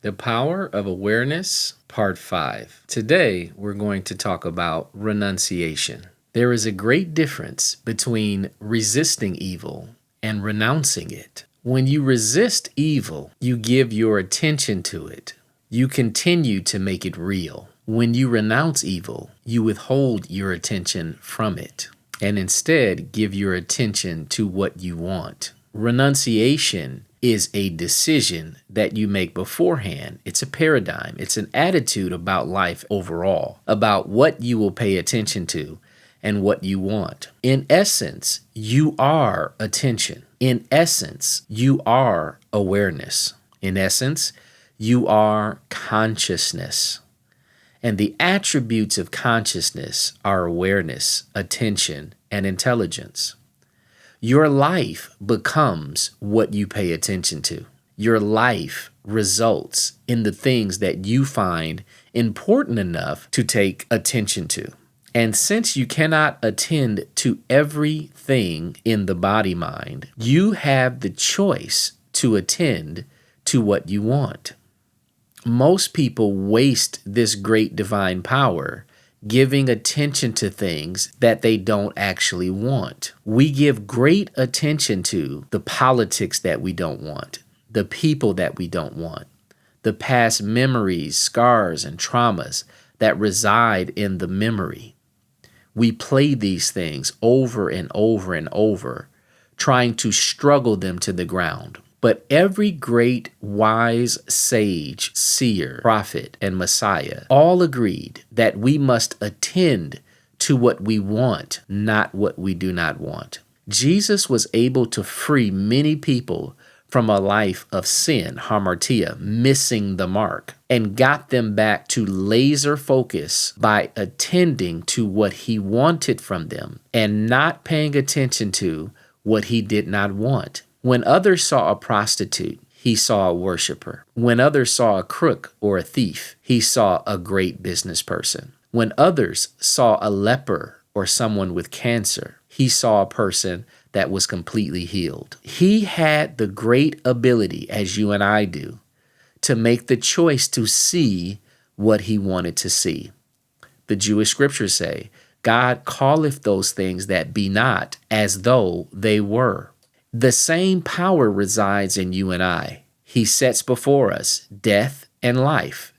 The Power of Awareness, Part 5. Today, we're going to talk about renunciation. There is a great difference between resisting evil and renouncing it. When you resist evil, you give your attention to it. You continue to make it real. When you renounce evil, you withhold your attention from it and instead give your attention to what you want. Renunciation is a decision that you make beforehand. It's a paradigm. It's an attitude about life overall, about what you will pay attention to and what you want. In essence, you are attention. In essence, you are awareness. In essence, you are consciousness. And the attributes of consciousness are awareness, attention, and intelligence. Your life becomes what you pay attention to. Your life results in the things that you find important enough to take attention to. And since you cannot attend to everything in the body-mind, you have the choice to attend to what you want. Most people waste this great divine power giving attention to things that they don't actually want. We give great attention to the politics that we don't want, the people that we don't want, the past memories, scars, and traumas that reside in the memory. We play these things over and over and over, trying to struggle them to the ground. But every great, wise sage, seer, prophet, and Messiah all agreed that we must attend to what we want, not what we do not want. Jesus was able to free many people from a life of sin, hamartia, missing the mark, and got them back to laser focus by attending to what he wanted from them and not paying attention to what he did not want. When others saw a prostitute, he saw a worshiper. When others saw a crook or a thief, he saw a great business person. When others saw a leper or someone with cancer, he saw a person that was completely healed. He had the great ability, as you and I do, to make the choice to see what he wanted to see. The Jewish scriptures say, God calleth those things that be not as though they were. The same power resides in you and I. He sets before us death and life.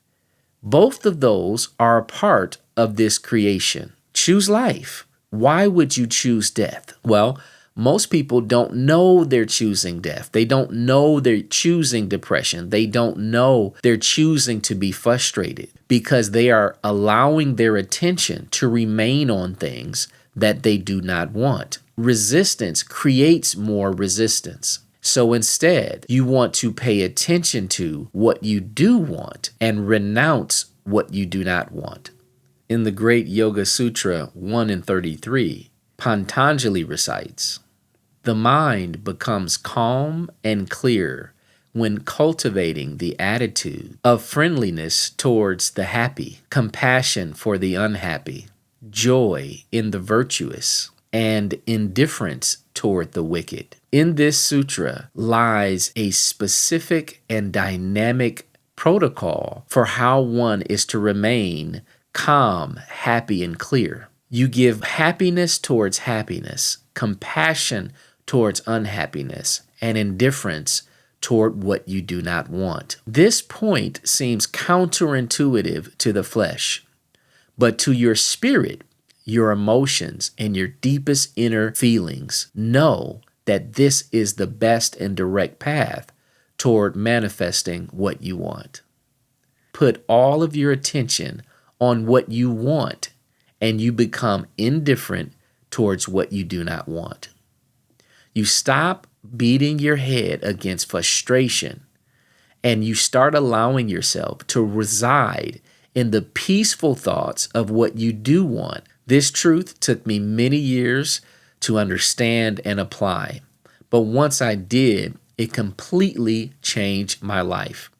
Both of those are a part of this creation. Choose life. Why would you choose death? Well, most people don't know they're choosing death. They don't know they're choosing depression. They don't know they're choosing to be frustrated because they are allowing their attention to remain on things that they do not want. Resistance creates more resistance. So instead, you want to pay attention to what you do want and renounce what you do not want. In the great Yoga Sutra 1 and 33, Patanjali recites, "The mind becomes calm and clear when cultivating the attitude of friendliness towards the happy, compassion for the unhappy, joy in the virtuous, and indifference toward the wicked." In this sutra lies a specific and dynamic protocol for how one is to remain calm, happy, and clear. You give happiness towards happiness, compassion towards unhappiness, and indifference toward what you do not want. This point seems counterintuitive to the flesh, but to your spirit, your emotions, and your deepest inner feelings know that this is the best and direct path toward manifesting what you want. Put all of your attention on what you want, and you become indifferent towards what you do not want. You stop beating your head against frustration, and you start allowing yourself to reside in the peaceful thoughts of what you do want. This truth took me many years to understand and apply, but once I did, it completely changed my life.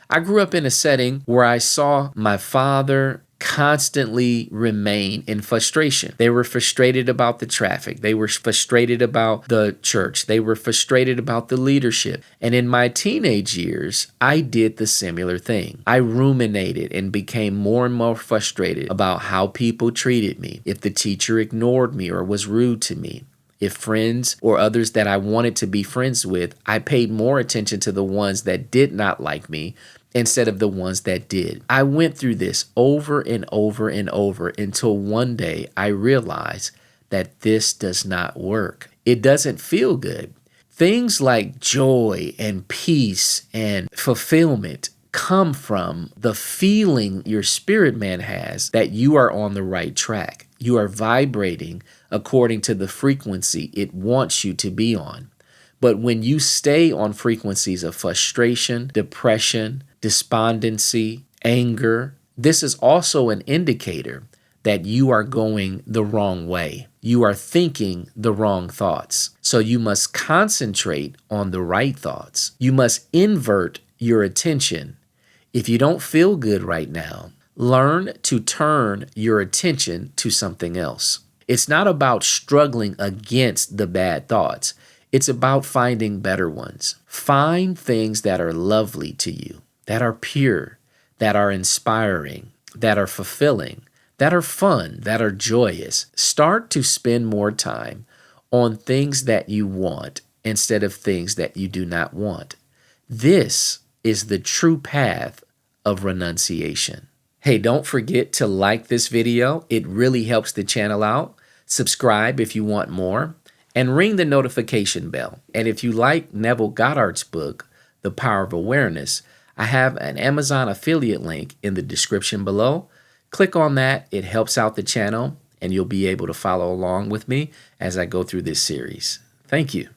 I grew up in a setting where I saw my father constantly remain in frustration. They were frustrated about the traffic. They were frustrated about the church. They were frustrated about the leadership. And in my teenage years, I did the similar thing. I ruminated and became more and more frustrated about how people treated me, if the teacher ignored me or was rude to me. If friends or others that I wanted to be friends with, I paid more attention to the ones that did not like me instead of the ones that did. I went through this over and over and over until one day I realized that this does not work. It doesn't feel good. Things like joy and peace and fulfillment come from the feeling your spirit man has that you are on the right track. You are vibrating according to the frequency it wants you to be on. But when you stay on frequencies of frustration, depression, despondency, anger, this is also an indicator that you are going the wrong way. You are thinking the wrong thoughts. So you must concentrate on the right thoughts. You must invert your attention. If you don't feel good right now, learn to turn your attention to something else. It's not about struggling against the bad thoughts. It's about finding better ones. Find things that are lovely to you, that are pure, that are inspiring, that are fulfilling, that are fun, that are joyous. Start to spend more time on things that you want instead of things that you do not want. This is the true path of renunciation. Hey, don't forget to like this video. It really helps the channel out. Subscribe if you want more, and ring the notification bell. And if you like Neville Goddard's book, The Power of Awareness, I have an Amazon affiliate link in the description below. Click on that. It helps out the channel, and you'll be able to follow along with me as I go through this series. Thank you.